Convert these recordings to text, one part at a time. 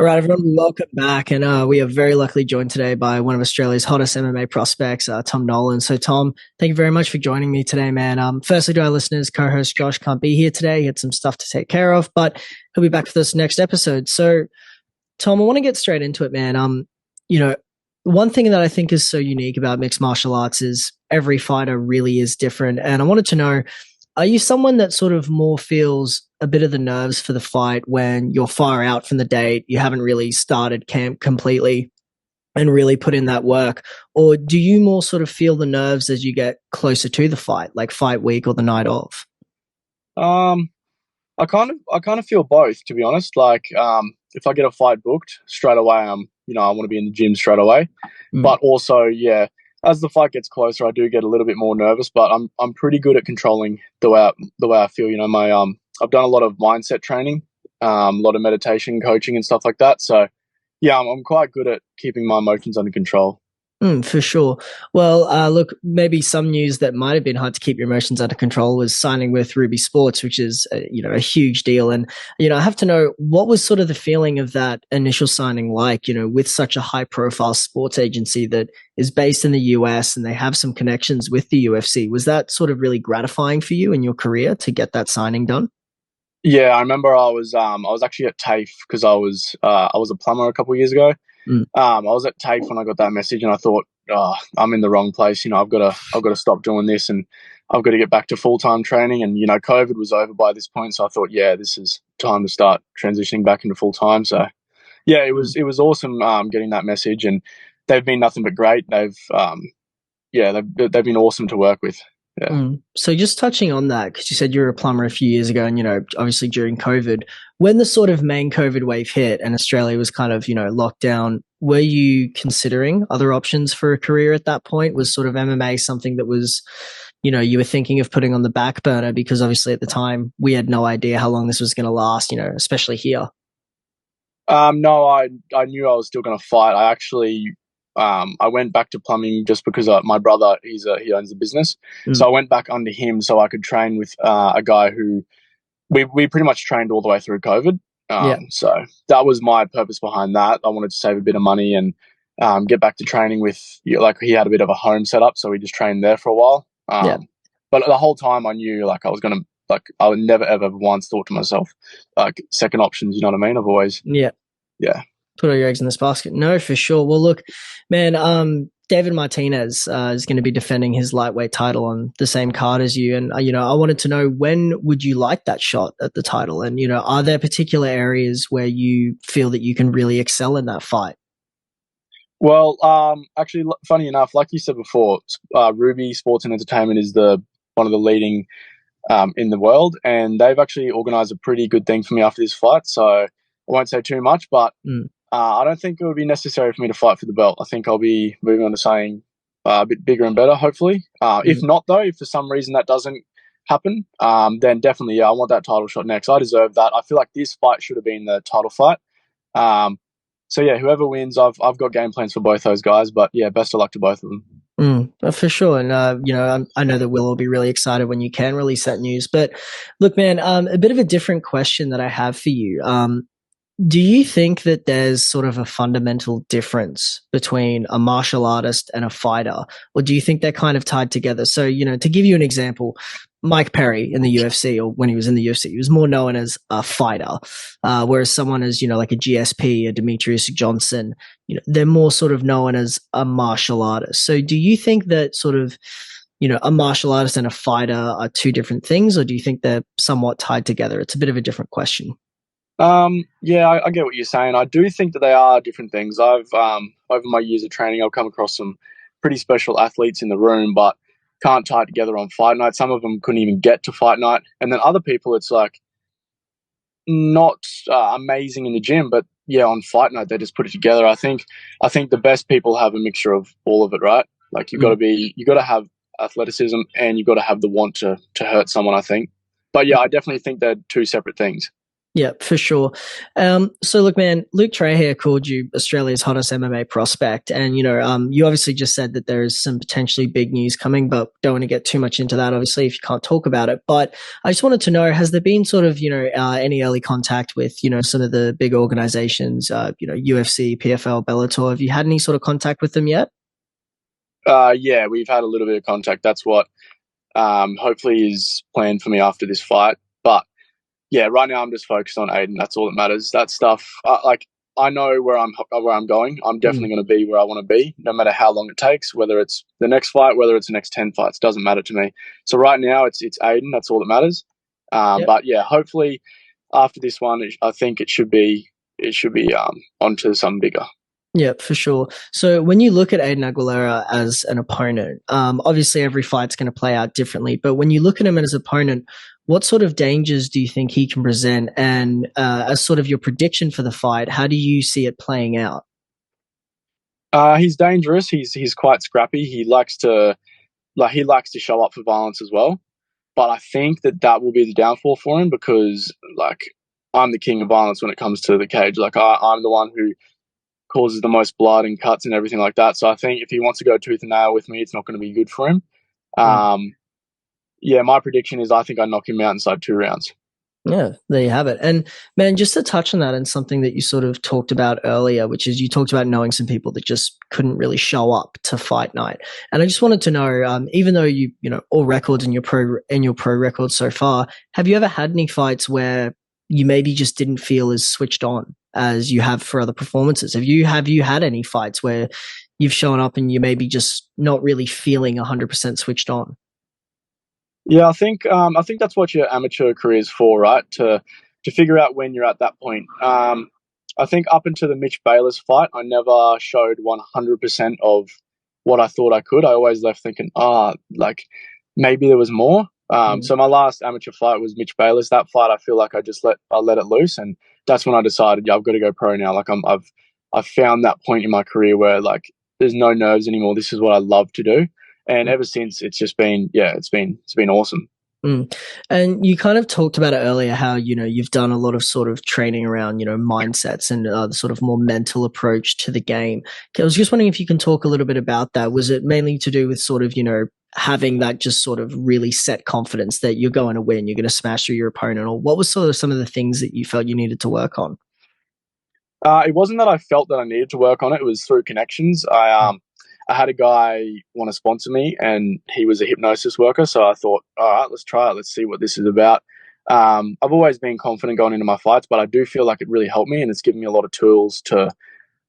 All right, everyone, welcome back. And we are very luckily joined today by one of Australia's hottest MMA prospects, Tom Nolan. So, Tom, thank you very much for joining me today, man. Firstly, to our listeners, co-host Josh can't be here today. He had some stuff to take care of, but he'll be back with us next episode. So, Tom, I want to get straight into it, man. You know, one thing that I think is so unique about mixed martial arts is every fighter really is different. And I wanted to know, are you someone that sort of more feels a bit of the nerves for the fight when you're far out from the date, you haven't really started camp completely and really put in that work? Or do you more sort of feel the nerves as you get closer to the fight, like fight week or the night of? Um, I kind of feel both, to be honest. If I get a fight booked straight away, I want to be in the gym straight away. Mm. But also, yeah, as the fight gets closer, I do get a little bit more nervous. But I'm pretty good at controlling the way I feel. I've done a lot of mindset training, a lot of meditation, coaching, and stuff like that. So, yeah, I'm quite good at keeping my emotions under control. For sure. Well, look, maybe some news that might have been hard to keep your emotions under control was signing with Ruby Sports, which is a huge deal. And I have to know, what was sort of the feeling of that initial signing like? With such a high profile sports agency that is based in the US and they have some connections with the UFC. Was that sort of really gratifying for you in your career to get that signing done? Yeah, I remember I was actually at TAFE because I was a plumber a couple of years ago. Mm. I was at TAFE when I got that message, and I thought, oh, I'm in the wrong place. I've got to stop doing this, and I've got to get back to full time training. And COVID was over by this point, so I thought, yeah, this is time to start transitioning back into full time. So, yeah, it was awesome getting that message, and they've been nothing but great. They've been awesome to work with. Yeah. So just touching on that, because you said you were a plumber a few years ago, and obviously during COVID, when the sort of main COVID wave hit and Australia was kind of locked down, were you considering other options for a career at that point? Was sort of MMA something that was, you were thinking of putting on the back burner, because obviously at the time we had no idea how long this was going to last, especially here. No, I knew I was still going to fight. I went back to plumbing just because my brother he owns the business, so I went back under him so I could train with a guy who we pretty much trained all the way through COVID. Yeah. So that was my purpose behind that. I wanted to save a bit of money and get back to training with, like, he had a bit of a home setup, so we just trained there for a while. Yeah. But the whole time I knew, like, I would never ever once thought to myself, like, second options. You know what I mean? I've always, Yeah. yeah. Put all your eggs in this basket. No, for sure. Well, look, man, David Martinez is going to be defending his lightweight title on the same card as you. And, I wanted to know, when would you like that shot at the title? And, are there particular areas where you feel that you can really excel in that fight? Well, actually, funny enough, like you said before, Ruby Sports and Entertainment is the one of the leading in the world, and they've actually organised a pretty good thing for me after this fight. So I won't say too much, but I don't think it would be necessary for me to fight for the belt. I think I'll be moving on to something a bit bigger and better, hopefully. If not, though, if for some reason that doesn't happen, then definitely, yeah, I want that title shot next. I deserve that. I feel like this fight should have been the title fight. So yeah, whoever wins, I've got game plans for both those guys. But yeah, best of luck to both of them. For sure. And, I know that Will will be really excited when you can release that news. But look, man, a bit of a different question that I have for you. Do you think that there's sort of a fundamental difference between a martial artist and a fighter? Or do you think they're kind of tied together? So, to give you an example, Mike Perry in the UFC, or when he was in the UFC, he was more known as a fighter. Whereas someone as, like a GSP, a Demetrius Johnson, they're more sort of known as a martial artist. So do you think that sort of, a martial artist and a fighter are two different things, or do you think they're somewhat tied together? It's a bit of a different question. Yeah, I get what you're saying. I do think that they are different things. I've over my years of training, I've come across some pretty special athletes in the room, but can't tie it together on fight night. Some of them couldn't even get to fight night, and then other people, it's like not amazing in the gym, but yeah, on fight night they just put it together. I think the best people have a mixture of all of it, right? Like you got to have athleticism and you got to have the want to hurt someone. I think, but yeah, I definitely think they're two separate things. Yeah, for sure. So look, man, Luke Trahare called you Australia's hottest MMA prospect, and you obviously just said that there is some potentially big news coming, but don't want to get too much into that, obviously, if you can't talk about it. But I just wanted to know, has there been sort of any early contact with some of the big organizations, UFC, PFL, Bellator? Have you had any sort of contact with them yet? Yeah, we've had a little bit of contact. That's what hopefully is planned for me after this fight. But yeah, right now I'm just focused on Aiden. That's all that matters. That stuff, like I know where I'm going. I'm definitely Mm, going to be where I want to be, no matter how long it takes. Whether it's the next fight, whether it's the next 10 fights, doesn't matter to me. So right now it's Aiden. That's all that matters. yep. But yeah, hopefully after this one, I think it should be onto something bigger. Yeah, for sure. So when you look at Aiden Aguilera as an opponent, obviously every fight's going to play out differently. But when you look at him as an opponent, what sort of dangers do you think he can present? And as sort of your prediction for the fight, how do you see it playing out? He's dangerous. He's quite scrappy. He likes to show up for violence as well. But I think that will be the downfall for him because like I'm the king of violence when it comes to the cage. Like I'm the one who causes the most blood and cuts and everything like that. So I think if he wants to go tooth and nail with me, it's not going to be good for him. Mm. Um, yeah, my prediction is I think I knock him out inside 2 rounds. Yeah, there you have it. And man, just to touch on that and something that you sort of talked about earlier, which is you talked about knowing some people that just couldn't really show up to fight night. And I just wanted to know, even though all records in your pro records so far, have you ever had any fights where you maybe just didn't feel as switched on as you have for other performances? Have you had any fights where you've shown up and you maybe just not really feeling 100% switched on? Yeah, I think that's what your amateur career is for, right? To figure out when you're at that point. I think up until the Mitch Bayless fight, I never showed 100% of what I thought I could. I always left thinking, like maybe there was more. Mm. So my last amateur fight was Mitch Bayless. That fight, I feel like I let it loose, and that's when I decided, yeah, I've got to go pro now. Like I've found that point in my career where like there's no nerves anymore. This is what I love to do, and ever since it's just been, yeah, it's been awesome. Mm. And you kind of talked about it earlier how, you've done a lot of sort of training around, mindsets and the sort of more mental approach to the game. I was just wondering if you can talk a little bit about that. Was it mainly to do with sort of, having that just sort of really set confidence that you're going to win, you're going to smash through your opponent? Or what was sort of some of the things that you felt you needed to work on? It wasn't that I felt that I needed to work on it. It was through connections. I had a guy want to sponsor me, and he was a hypnosis worker. So I thought, all right, let's try it. Let's see what this is about. I've always been confident going into my fights, but I do feel like it really helped me, and it's given me a lot of tools to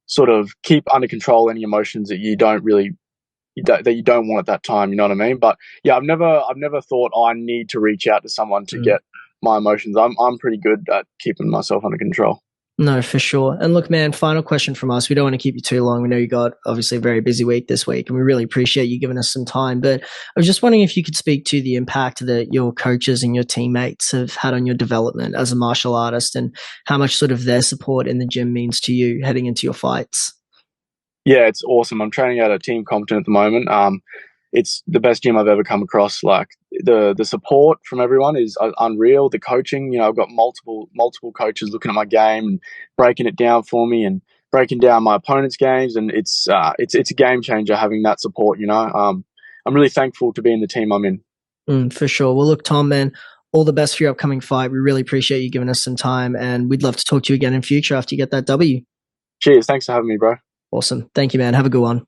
sort of keep under control any emotions that you don't want at that time. You know what I mean? But yeah, I've never thought, oh, I need to reach out to someone to Mm. get my emotions. I'm pretty good at keeping myself under control. No, for sure. And look, man, final question from us. We don't want to keep you too long. We know you got obviously a very busy week this week, and we really appreciate you giving us some time. But I was just wondering if you could speak to the impact that your coaches and your teammates have had on your development as a martial artist and how much sort of their support in the gym means to you heading into your fights. Yeah, it's awesome. I'm training at a Team Compton at the moment. It's the best gym I've ever come across. Like the support from everyone is unreal. The coaching, I've got multiple coaches looking at my game and breaking it down for me and breaking down my opponent's games, and it's a game changer having that support. I'm really thankful to be in the team I'm in. For sure. Well, look, Tom, man, all the best for your upcoming fight. We really appreciate you giving us some time, and we'd love to talk to you again in future after you get that W. Cheers, thanks for having me, bro. Awesome. Thank you, man. Have a good one.